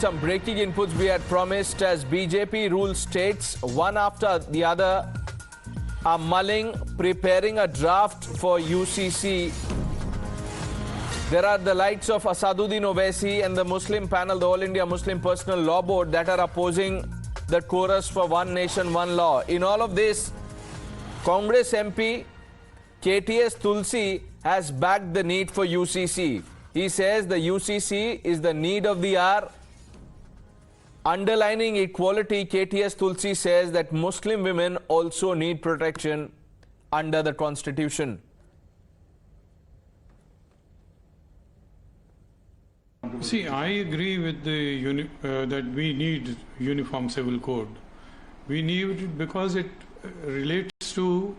Some breaking inputs we had promised as BJP rules states, one after the other, are mulling, preparing a draft for UCC. There are the likes of Asaduddin Owaisi and the Muslim panel, the All India Muslim Personal Law Board, that are opposing the chorus for one nation, one law. In all of this, Congress MP KTS Tulsi has backed the need for UCC. He says the UCC is the need of the hour. Underlining equality, KTS Tulsi says that Muslim women also need protection under the Constitution. See, I agree with the that we need uniform civil code. We need it because it relates to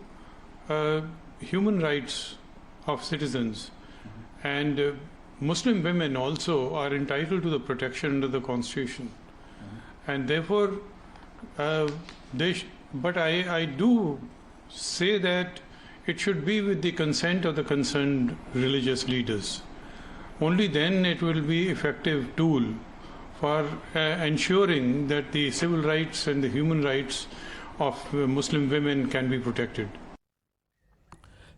human rights of citizens, and Muslim women also are entitled to the protection under the Constitution. And therefore, but I do say that it should be with the consent of the concerned religious leaders. Only then it will be effective tool for ensuring that the civil rights and the human rights of Muslim women can be protected.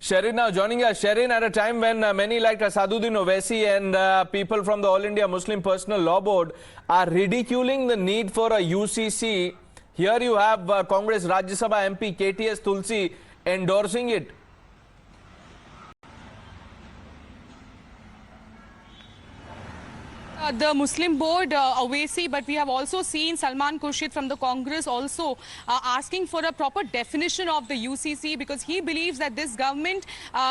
Sherin now joining us. Sherin, at a time when many like Asaduddin Owaisi and people from the All India Muslim Personal Law Board are ridiculing the need for a UCC, here you have Congress Rajya Sabha MP KTS Tulsi endorsing it. The Muslim board, Owaisi, but we have also seen Salman Khurshid from the Congress also asking for a proper definition of the UCC, because he believes that this government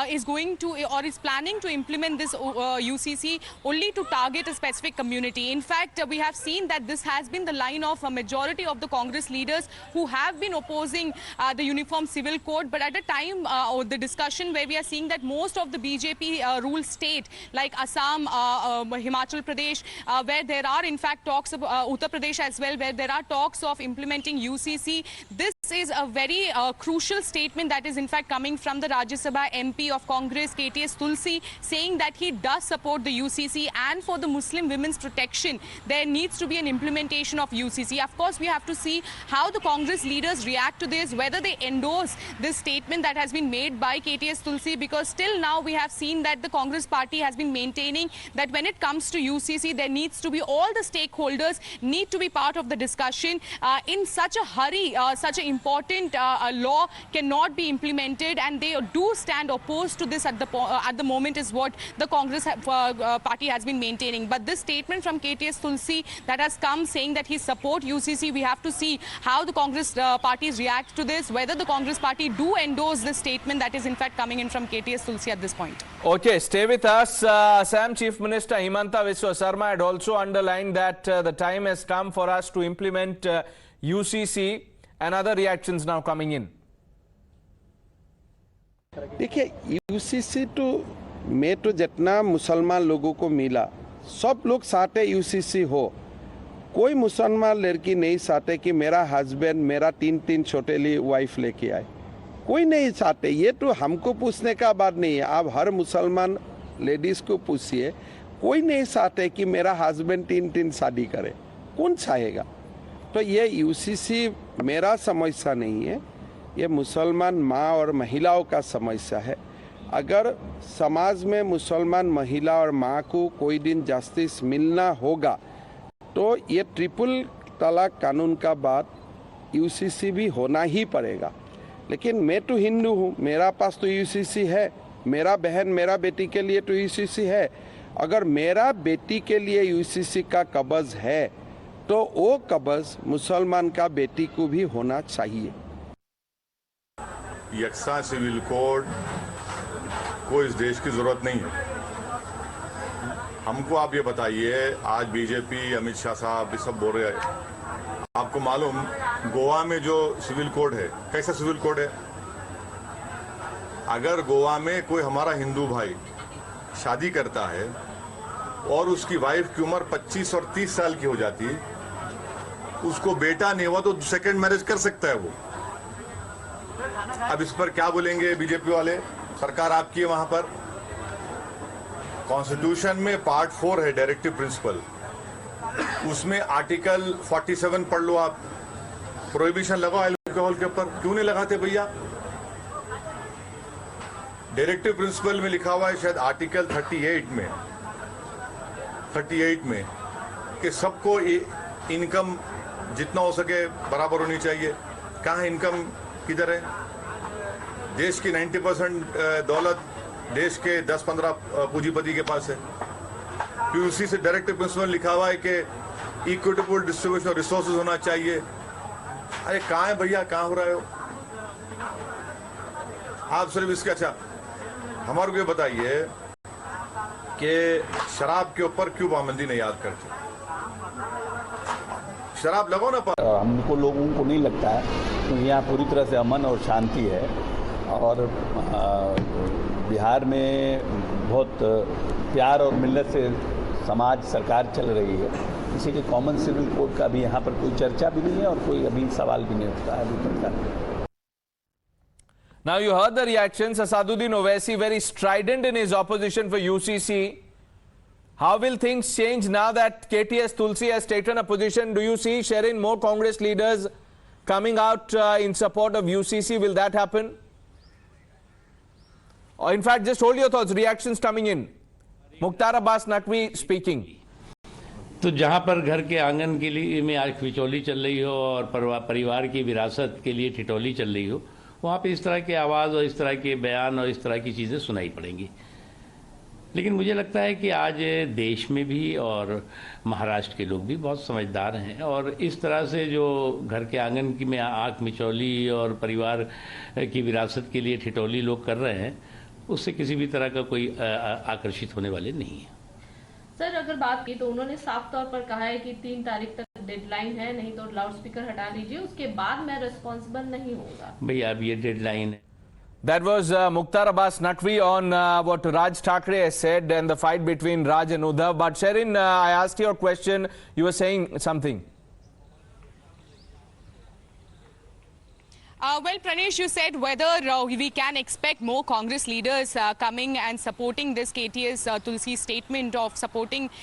is going to or is planning to implement this UCC only to target a specific community. In fact, we have seen that this has been the line of a majority of the Congress leaders who have been opposing the Uniform Civil Code. But at a time, the discussion where we are seeing that most of the BJP ruled state like Assam, Himachal Pradesh, where there are in fact talks of Uttar Pradesh as well, where there are talks of implementing UCC. This is a very crucial statement that is in fact coming from the Rajya Sabha MP of Congress KTS Tulsi, saying that he does support the UCC, and for the Muslim women's protection there needs to be an implementation of UCC. Of course, we have to see how the Congress leaders react to this, whether they endorse this statement that has been made by KTS Tulsi, because still now we have seen that the Congress party has been maintaining that when it comes to UCC, there needs to be all the stakeholders need to be part of the discussion. In such a hurry, such an important law cannot be implemented, and they do stand opposed to this at the moment, is what the Congress party has been maintaining. But this statement from KTS Tulsi that has come saying that he supports UCC, we have to see how the Congress parties react to this, whether the Congress party do endorse this statement that is in fact coming in from KTS Tulsi at this point. Okay, stay with us. Assam Chief Minister Himanta Biswa Sarma had also underlined that the time has come for us to implement UCC, and other reactions now coming in. देखिए, UCC तो में तो जितना मुसलमान लोगों को मिला, सब लोग चाहते UCC हो. कोई मुसलमान लड़की नहीं चाहते कि मेरा हस्बैंड मेरा तीन छोटे लिए वाइफ लेके आए. कोई नहीं चाहते. ये तो हमको पूछने का बात नहीं है. आप हर मुसलमान लेडीज को पूछिए, कोई नहीं चाहते कि मेरा हस्बैंड तीन शादी करे. कौन चाहेगा? तो ये UCC मेरा समस्या नहीं है, ये मुसलमान माँ और महिलाओं का समस्या है. अगर समाज में मुसलमान महिला और माँ को कोई दिन जस्टिस मिलना होगा, तो ये ट्रिपल तलाक कानून का बाद UCC भी होना ही पड़ेगा. लेकिन मैं तो हिंदू हूँ, मेरा पास तो UCC है, मेरा बहन मेरा बेटी के लिए तो UCC है. अगर मेरा बेटी के लिए UCC का कब्ज है, तो वो कब्ज मुसलमान का बेटी को भी होना चाहिए. यकसा सिविल कोड को इस देश की जरूरत नहीं है. हमको आप ये बताइए, आज बीजेपी अमित शाह साहब भी सब बोल रहे हैं, आपको मालूम गोवा में जो सिविल कोड है, कैसा सिविल कोड है? अगर गोवा में कोई हमारा हिंदू भाई शादी करता है और उसकी वाइफ की उम्र 25 और 30 साल की हो जाती है, उसको बेटा नहीं हुआ तो सेकंड मैरिज कर सकता है वो. अब इस पर क्या बोलेंगे बीजेपी वाले? सरकार आपकी है वहां पर. कॉन्स्टिट्यूशन में पार्ट 4 है डायरेक्टिव प्रिंसिपल, उसमें आर्टिकल 47 पढ़ लो आप, प्रोहिबिशन लगाओ अल्कोहल के ऊपर, क्यों नहीं लगाते भैया? डायरेक्टिव प्रिंसिपल में लिखा हुआ है शायद आर्टिकल 38 में कि सबको इनकम जितना हो सके बराबर होनी चाहिए। कहाँ इनकम किधर है? देश की 90% दौलत देश के 10-15 पूंजीपति के पास है। फिर उसी से डायरेक्टिव प्रिंसिपल लिखा हुआ है कि इक्विटेबल डिस्ट्रीब्यूशन ऑफ रिसोर्सेज होना चाहिए। अरे कहाँ है भैया, कहाँ हो रहा हो आप? सिर्फ इसके अच्छा हमारे को ये बताइए कि शराब के ऊपर क्यों पाबंदी नहीं याद करते? शराब लगाओ ना पर। हमको लोगों को नहीं लगता है तो यहाँ पूरी तरह से अमन और शांति है और बिहार में बहुत प्यार और मिलत से समाज सरकार चल रही है। इसी के कॉमन सिविल कोड का भी यहाँ पर कोई चर्चा भी नहीं है और कोई अभी सवाल भी नहीं उठता है अभी तक। Now you heard the reactions. Asaduddin Owaisi very strident in his opposition for UCC. How will things change now that KTS Tulsi has taken a position? Do you see, Sherin, more Congress leaders coming out in support of UCC? Will that happen? Or in fact, just hold your thoughts. Reactions coming in. Mukhtar Abbas Naqvi speaking. तो जहाँ पर घर के आंगन के लिए में आज खिचौली चल रही हो और परिवार की विरासत के लिए ठिठोली चल रही हो, वहाँ पे इस तरह के आवाज़ और इस तरह के बयान और इस तरह की चीज़ें सुनाई पड़ेंगी। लेकिन मुझे लगता है कि आज देश में भी और महाराष्ट्र के लोग भी बहुत समझदार हैं और इस तरह से जो घर के आंगन की में आँख मिचौली और परिवार की विरासत के लिए ठिठोली लोग कर रहे हैं, उससे किसी भी तरह का कोई आकर्षित होने वाले नहीं है। सर, अगर बात की तो उन्होंने साफ तौर पर कहा है कि 3 तारीख तक डेडलाइन है, नहीं तो लाउड स्पीकर हटा लीजिए, उसके बाद मैं रिस्पॉन्सिबल नहीं होगा। भैया अब ये डेडलाइन है। That was Mukhtar Abbas Naqvi on what Raj Thackeray has said and the fight between Raj and Uddhav. But Sherin, I asked you a question. You were saying something. Well, Pranesh, you said whether we can expect more Congress leaders coming and supporting this KTS Tulsi statement of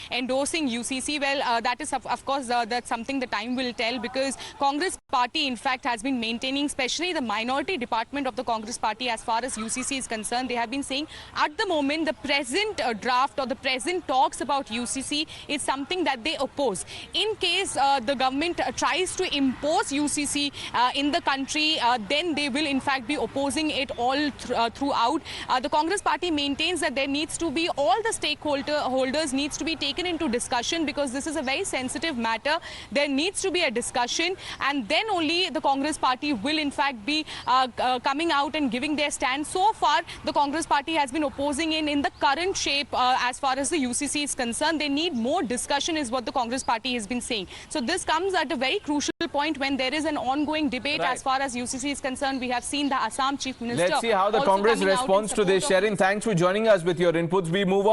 endorsing UCC. Well, that is, of course, that's something the time will tell, because Congress party, in fact, has been maintaining, especially the minority department of the Congress party as far as UCC is concerned. They have been saying at the moment the present draft or the present talks about UCC is something that they oppose. In case the government tries to impose UCC in the country, then they will in fact be opposing it all throughout. The Congress party maintains that there needs to be all the stakeholders needs to be taken into discussion, because this is a very sensitive matter. There needs to be a discussion, and then only the Congress party will in fact be coming out and giving their stand. So far, the Congress party has been opposing in the current shape as far as the UCC is concerned. They need more discussion is what the Congress party has been saying. So this comes at a very crucial point when there is an ongoing debate as far as UCC is concerned. We have seen the Assam Chief Minister. Let's see how the Congress responds to this. Sherin, thanks for joining us with your inputs. We move on.